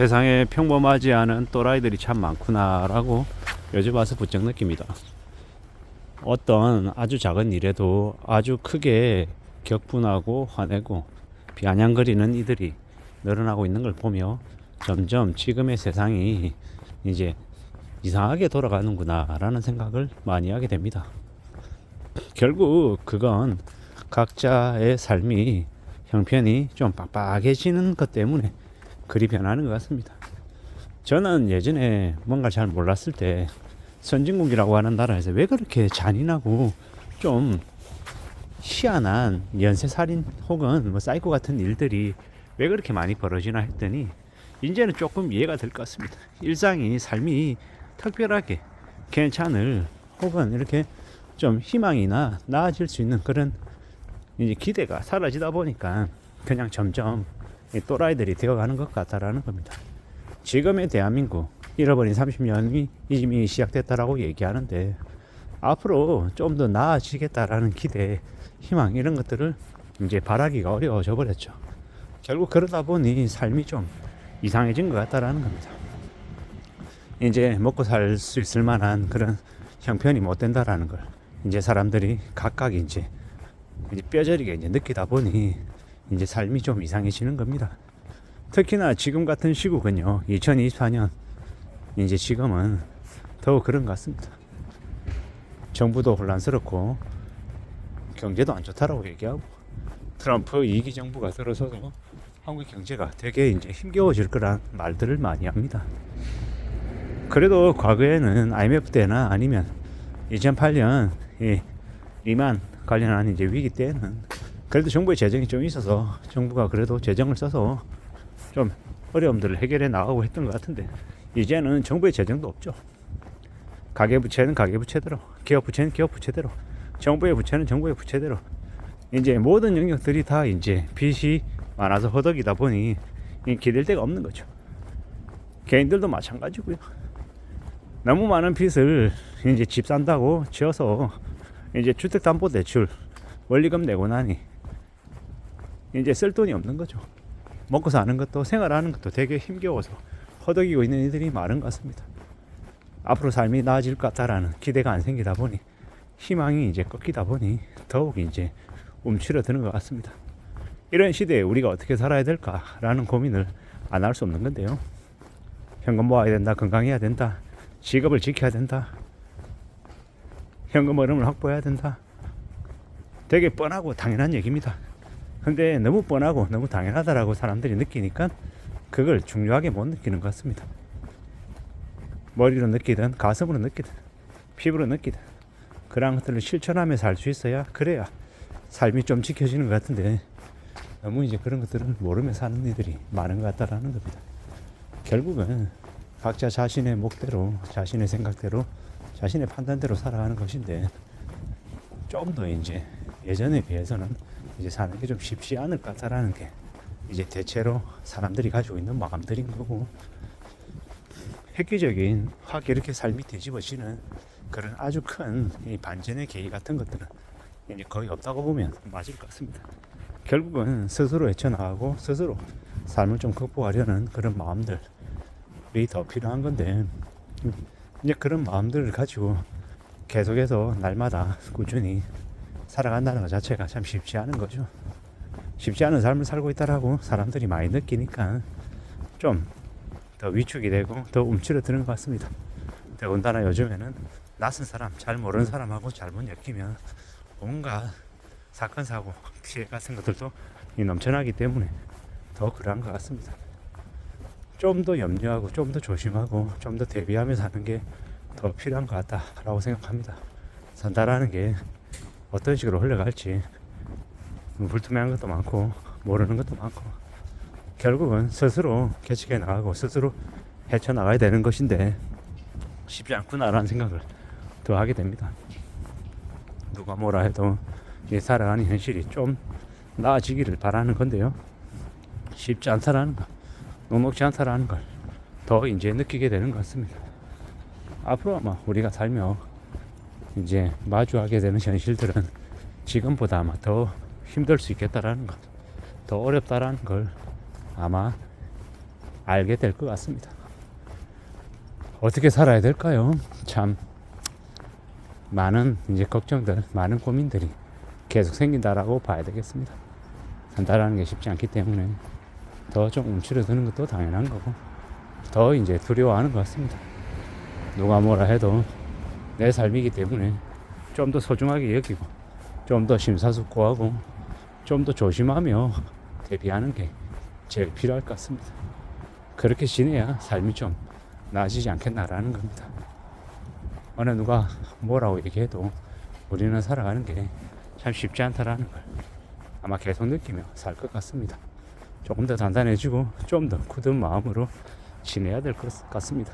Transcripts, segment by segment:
세상에 평범하지 않은 또라이들이 참 많구나라고 요즘 와서 부쩍 느낍니다. 어떤 아주 작은 일에도 아주 크게 격분하고 화내고 비아냥거리는 이들이 늘어나고 있는 걸 보며 점점 지금의 세상이 이제 이상하게 돌아가는구나 라는 생각을 많이 하게 됩니다. 결국 그건 각자의 삶이 형편이 좀 빡빡해지는 것 때문에 그리 변하는 것 같습니다. 저는 예전에 뭔가 잘 몰랐을 때 선진국이라고 하는 나라에서 왜 그렇게 잔인하고 좀 희한한 연쇄살인 혹은 뭐 사이코 같은 일들이 왜 그렇게 많이 벌어지나 했더니 이제는 조금 이해가 될 것 같습니다. 일상이 삶이 특별하게 괜찮을 혹은 이렇게 좀 희망이나 나아질 수 있는 그런 이제 기대가 사라지다 보니까 그냥 점점 또라이들이 되어가는 것 같다라는 겁니다. 지금의 대한민국 잃어버린 30년이 이미 시작됐다라고 얘기하는데 앞으로 좀 더 나아지겠다라는 기대, 희망 이런 것들을 이제 바라기가 어려워져 버렸죠. 결국 그러다 보니 삶이 좀 이상해진 것 같다라는 겁니다. 이제 먹고 살 수 있을 만한 그런 형편이 못 된다라는 걸 이제 사람들이 각각 이제 뼈저리게 이제 느끼다 보니 이제 삶이 좀 이상해지는 겁니다. 특히나 지금 같은 시국은요, 2024년 이제 지금은 더욱 그런 것 같습니다. 정부도 혼란스럽고 경제도 안 좋다라고 얘기하고 트럼프 2기 정부가 들어서도 한국 경제가 되게 이제 힘겨워질 거란 말들을 많이 합니다. 그래도 과거에는 IMF 때나 아니면 2008년 이 리만 관련한 이제 위기 때는 그래도 정부의 재정이 좀 있어서 정부가 그래도 재정을 써서 좀 어려움들을 해결해 나가고 했던 것 같은데 이제는 정부의 재정도 없죠. 가계부채는 가계부채대로, 기업부채는 기업부채대로, 정부의 부채는 정부의 부채대로 이제 모든 영역들이 다 이제 빚이 많아서 허덕이다 보니 기댈 데가 없는 거죠. 개인들도 마찬가지고요. 너무 많은 빚을 이제 집 산다고 지어서 이제 주택담보대출 원리금 내고 나니 이제 쓸 돈이 없는 거죠. 먹고 사는 것도 생활하는 것도 되게 힘겨워서 허덕이고 있는 이들이 많은 것 같습니다. 앞으로 삶이 나아질 것 같다라는 기대가 안 생기다 보니 희망이 이제 꺾이다 보니 더욱 이제 움츠러드는 것 같습니다. 이런 시대에 우리가 어떻게 살아야 될까라는 고민을 안 할 수 없는 건데요. 현금 모아야 된다, 건강해야 된다, 직업을 지켜야 된다, 현금 흐름을 확보해야 된다. 되게 뻔하고 당연한 얘기입니다. 근데 너무 뻔하고 너무 당연하다라고 사람들이 느끼니까 그걸 중요하게 못 느끼는 것 같습니다. 머리로 느끼든 가슴으로 느끼든 피부로 느끼든 그런 것들을 실천하며 살 수 있어야 그래야 삶이 좀 지켜지는 것 같은데 너무 이제 그런 것들을 모르며 사는 이들이 많은 것 같다라는 겁니다. 결국은 각자 자신의 목대로 자신의 생각대로 자신의 판단대로 살아가는 것인데 좀 더 이제 예전에 비해서는 이제 사는 게 좀 쉽지 않을 것 같다라는 게 이제 대체로 사람들이 가지고 있는 마음들인 거고 획기적인 확 이렇게 삶이 뒤집어지는 그런 아주 큰 이 반전의 계기 같은 것들은 이제 거의 없다고 보면 맞을 것 같습니다. 결국은 스스로 헤쳐나가고 스스로 삶을 좀 극복하려는 그런 마음들이 더 필요한 건데 이제 그런 마음들을 가지고 계속해서 날마다 꾸준히 살아간다는 것 자체가 참 쉽지 않은 거죠. 쉽지 않은 삶을 살고 있다라고 사람들이 많이 느끼니까 좀 더 위축이 되고 더 움츠러드는 것 같습니다. 더군다나 요즘에는 낯선 사람, 잘 모르는 사람하고 잘못 엮이면 온갖 사건, 사고, 피해 같은 것들도 넘쳐나기 때문에 더 그러한 것 같습니다. 좀 더 염려하고 좀 더 조심하고 좀 더 대비하며 사는 게 더 필요한 것 같다라고 생각합니다. 산다라는 게 어떤 식으로 흘러갈지 불투명한 것도 많고 모르는 것도 많고 결국은 스스로 개척해 나가고 스스로 헤쳐나가야 되는 것인데 쉽지 않구나라는 생각을 더 하게 됩니다. 누가 뭐라 해도 살아가는 현실이 좀 나아지기를 바라는 건데요. 쉽지 않다라는 거, 녹록지 않다라는 걸 더 이제 느끼게 되는 것 같습니다. 앞으로 아마 우리가 살며 이제 마주하게 되는 현실들은 지금보다 아마 더 힘들 수 있겠다라는 것, 더 어렵다라는 걸 아마 알게 될 것 같습니다. 어떻게 살아야 될까요? 참 많은 이제 걱정들, 많은 고민들이 계속 생긴다라고 봐야 되겠습니다. 산다라는 게 쉽지 않기 때문에 더 좀 움츠러드는 것도 당연한 거고, 더 이제 두려워하는 것 같습니다. 누가 뭐라 해도 내 삶이기 때문에 좀 더 소중하게 여기고, 좀 더 심사숙고하고, 좀 더 조심하며 대비하는 게 제일 필요할 것 같습니다. 그렇게 지내야 삶이 좀 나아지지 않겠나라는 겁니다. 어느 누가 뭐라고 얘기해도 우리는 살아가는 게 참 쉽지 않다라는 걸 아마 계속 느끼며 살 것 같습니다. 조금 더 단단해지고 좀 더 굳은 마음으로 지내야 될 것 같습니다.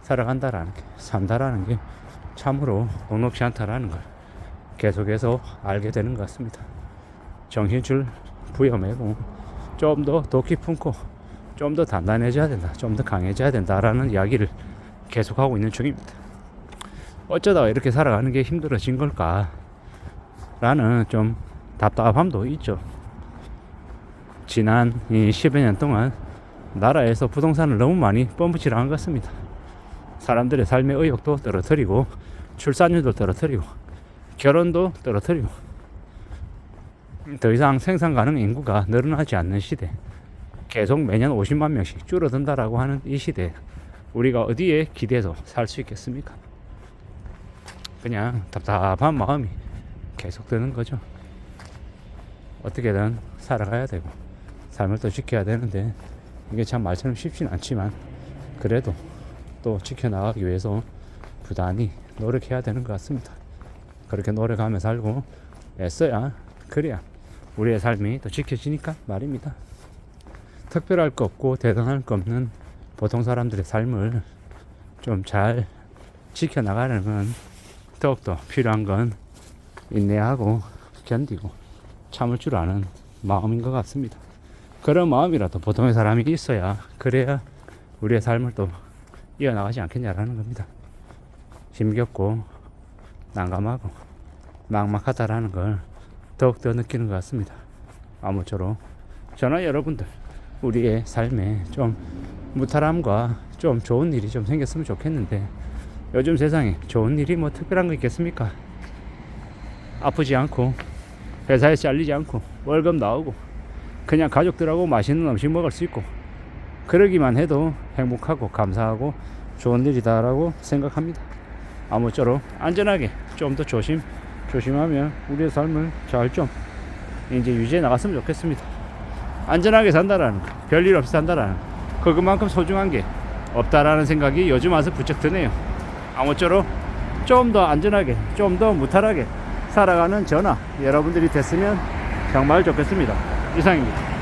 살아간다라는 게, 산다라는 게 참으로 녹록지 않다라는 걸 계속해서 알게 되는 것 같습니다. 정신줄 부여매고 좀 더 깊은코, 좀 더 단단해져야 된다, 좀 더 강해져야 된다라는 이야기를 계속하고 있는 중입니다. 어쩌다가 이렇게 살아가는 게 힘들어진 걸까 라는 좀 답답함도 있죠. 지난 이 10여 년 동안 나라에서 부동산을 너무 많이 펌프질한 것 같습니다. 사람들의 삶의 의욕도 떨어뜨리고, 출산율도 떨어뜨리고, 결혼도 떨어뜨리고, 더 이상 생산 가능 인구가 늘어나지 않는 시대, 계속 매년 50만 명씩 줄어든다라고 하는 이 시대, 우리가 어디에 기대서 살 수 있겠습니까? 그냥 답답한 마음이 계속 드는 거죠. 어떻게든 살아가야 되고 삶을 또 지켜야 되는데, 이게 참 말처럼 쉽진 않지만 그래도 또 지켜나가기 위해서 부단히 노력해야 되는 것 같습니다. 그렇게 노력하며 살고 애써야, 그래야 우리의 삶이 또 지켜지니까 말입니다. 특별할 거 없고 대단할 거 없는 보통 사람들의 삶을 좀 잘 지켜나가는 건, 더욱더 필요한 건 인내하고 견디고 참을 줄 아는 마음인 것 같습니다. 그런 마음이라도 보통의 사람이 있어야, 그래야 우리의 삶을 또 이어나가지 않겠냐라는 겁니다. 힘겹고 난감하고 막막하다라는 걸 더욱더 느끼는 것 같습니다. 아무쪼록 저나 여러분들 우리의 삶에 좀 무탈함과 좀 좋은 일이 좀 생겼으면 좋겠는데, 요즘 세상에 좋은 일이 뭐 특별한 거 있겠습니까? 아프지 않고, 회사에 잘리지 않고, 월급 나오고, 그냥 가족들하고 맛있는 음식 먹을 수 있고, 그러기만 해도 행복하고 감사하고 좋은 일이다라고 생각합니다. 아무쪼록 안전하게 좀 더 조심하면 우리의 삶을 잘 좀 이제 유지해 나갔으면 좋겠습니다. 안전하게 산다라는 거, 별일 없이 산다라는 거, 그것만큼 소중한 게 없다라는 생각이 요즘 와서 부쩍 드네요. 아무쪼록 좀 더 안전하게, 좀 더 무탈하게 살아가는 저나 여러분들이 됐으면 정말 좋겠습니다. 이상입니다.